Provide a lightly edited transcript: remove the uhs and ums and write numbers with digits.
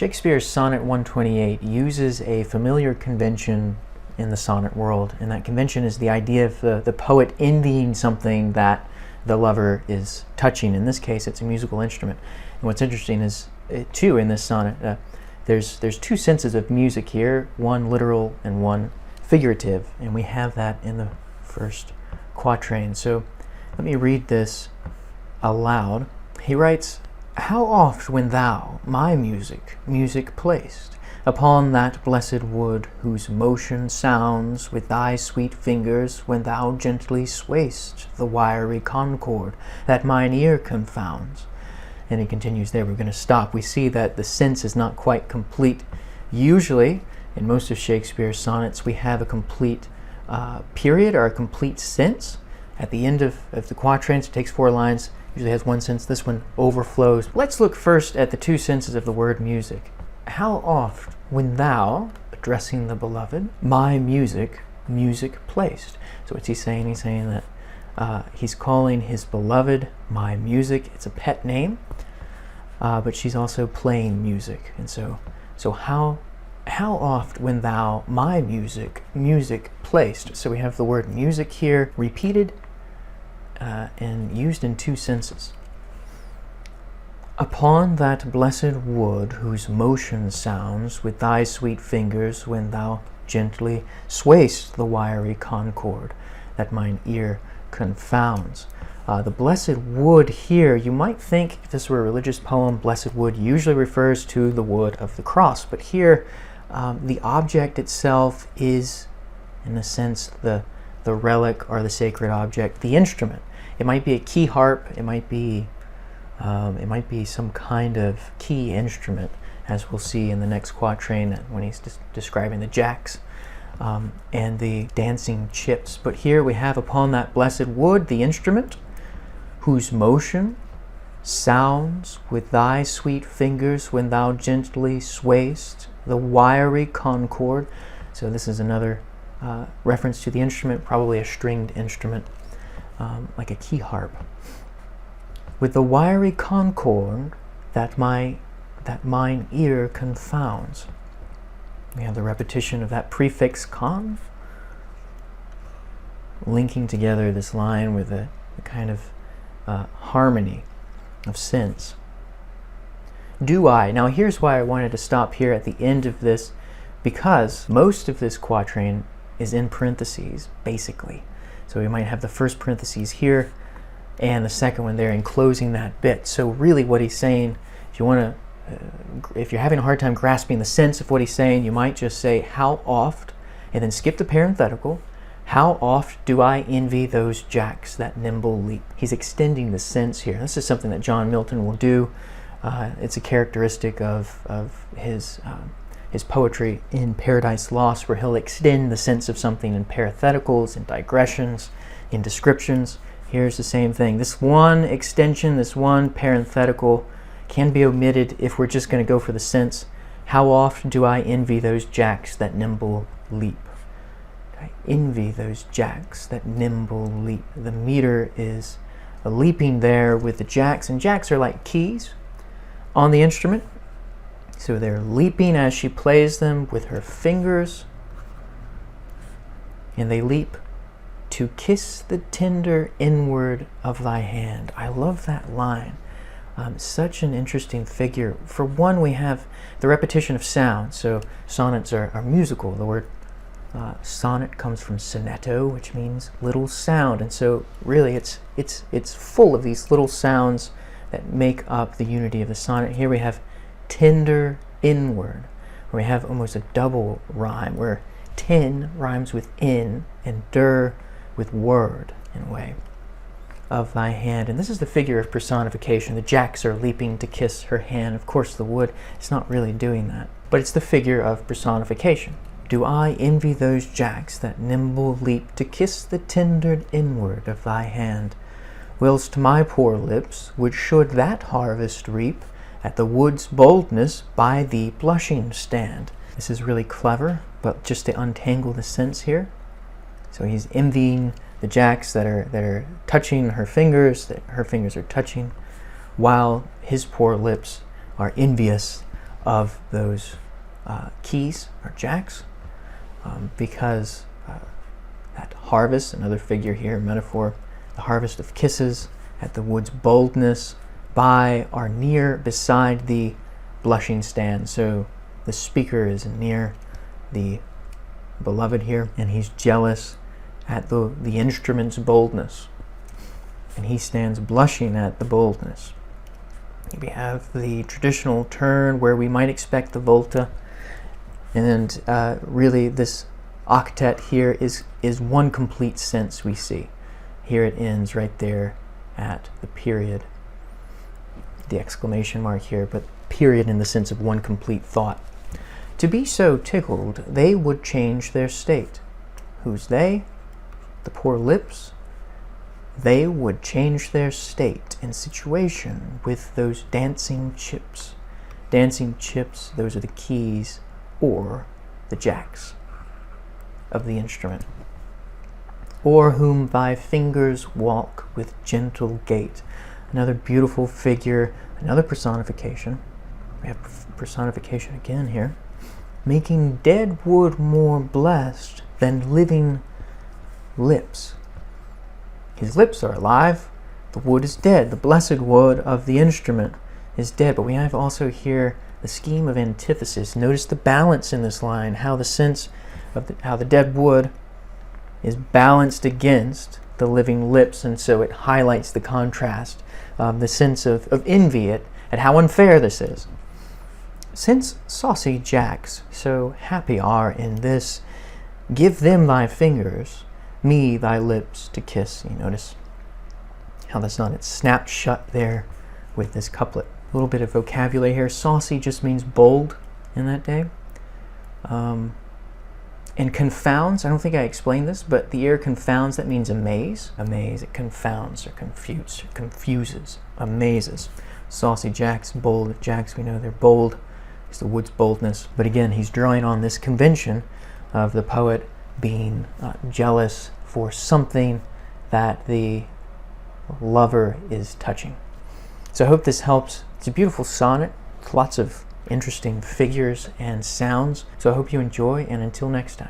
Shakespeare's Sonnet 128 uses a familiar convention in the sonnet world, and that convention is the idea of the poet envying something that the lover is touching. In this case, it's a musical instrument. And what's interesting is, too, in this sonnet, there's two senses of music here, one literal and one figurative, and we have that in the first quatrain. So let me read this aloud. He writes, "How oft when thou my music placed upon that blessed wood, whose motion sounds with thy sweet fingers, when thou gently sway'st the wiry concord that mine ear confounds." And he continues there. We're going to stop. We see that the sense is not quite complete. Usually, in most of Shakespeare's sonnets, we have a complete period or a complete sense. At the end of the quatrains, it takes 4 lines, usually has one sense. This one overflows. Let's look first at the 2 senses of the word music. How oft when thou, addressing the beloved, my music placed. So what's he saying? He's saying that he's calling his beloved my music. It's a pet name, but she's also playing music. And so how oft when thou my music placed. So we have the word music here repeated and used in 2 senses. Upon that blessed wood, whose motion sounds with thy sweet fingers, when thou gently sway'st the wiry concord that mine ear confounds. The blessed wood here, you might think if this were a religious poem, blessed wood usually refers to the wood of the cross, but here the object itself is, in a sense, the relic or the sacred object, the instrument. It might be a key harp, it might be some kind of key instrument, as we'll see in the next quatrain when he's describing the jacks and the dancing chips. But here we have upon that blessed wood, the instrument, whose motion sounds with thy sweet fingers, when thou gently sway'st the wiry concord. So this is another reference to the instrument, probably a stringed instrument, like a key harp. With the wiry concord that mine ear confounds. We have the repetition of that prefix con, linking together this line with a kind of harmony of sense. Do I? Now here's why I wanted to stop here at the end of this, because most of this quatrain is in parentheses, basically. So we might have the first parentheses here and the second one there enclosing that bit. So really what he's saying, if you're having a hard time grasping the sense of what he's saying, you might just say, how oft, and then skip the parenthetical, how oft do I envy those jacks that nimble leap. He's extending the sense here. This is something that John Milton will do. It's a characteristic of his poetry in Paradise Lost, where he'll extend the sense of something in parentheticals, in digressions, in descriptions. Here's the same thing. This one extension, this one parenthetical can be omitted if we're just going to go for the sense. How oft do I envy those jacks that nimble leap? I envy those jacks that nimble leap. The meter is a leaping there with the jacks, and jacks are like keys on the instrument. So they're leaping as she plays them with her fingers, and they leap to kiss the tender inward of thy hand. I love that line. Such an interesting figure. For one, we have the repetition of sound. So sonnets are musical. The word sonnet comes from sonetto, which means little sound. And so really it's full of these little sounds that make up the unity of the sonnet. Here we have tender inward, where we have almost a double rhyme, where ten rhymes with in and der with word, in a way, of thy hand. And this is the figure of personification. The jacks are leaping to kiss her hand. Of course the wood is not really doing that, but it's the figure of personification. Do I envy those jacks that nimble leap to kiss the tender inward of thy hand, whilst my poor lips, which should that harvest reap, at the wood's boldness by thee blushing stand. This is really clever, but just to untangle the sense here. So he's envying the jacks that are touching her fingers, that her fingers are touching, while his poor lips are envious of those keys or jacks, because that harvest, another figure here, metaphor, the harvest of kisses at the wood's boldness, by are near beside the blushing stand. So the speaker is near the beloved here, and he's jealous at the instrument's boldness, and he stands blushing at the boldness. We have the traditional turn where we might expect the volta, and really this octet here is one complete sense we see. Here it ends right there at the period, the exclamation mark here, but period in the sense of one complete thought. To be so tickled, they would change their state. Who's they? The poor lips. They would change their state and situation with those dancing chips. Dancing chips, those are the keys or the jacks of the instrument. O'er whom thy fingers walk with gentle gait. Another beautiful figure, another personification. We have personification again here. Making dead wood more blessed than living lips. His lips are alive, the wood is dead. The blessed wood of the instrument is dead. But we have also here the scheme of antithesis. Notice the balance in this line, how the sense of how the dead wood is balanced against the living lips, and so it highlights the contrast, the sense of envy at how unfair this is. Since saucy jacks so happy are in this, give them thy fingers, me thy lips to kiss. You notice how the sonnet snapped shut there with this couplet. A little bit of vocabulary here. Saucy just means bold in that day. And confounds, I don't think I explained this, but the ear confounds, that means amaze. Amaze, it confounds or confuses, amazes. Saucy jacks, bold jacks, we know they're bold. It's the wood's boldness. But again, he's drawing on this convention of the poet being jealous for something that the lover is touching. So I hope this helps. It's a beautiful sonnet, lots of interesting figures and sounds. So I hope you enjoy, and until next time.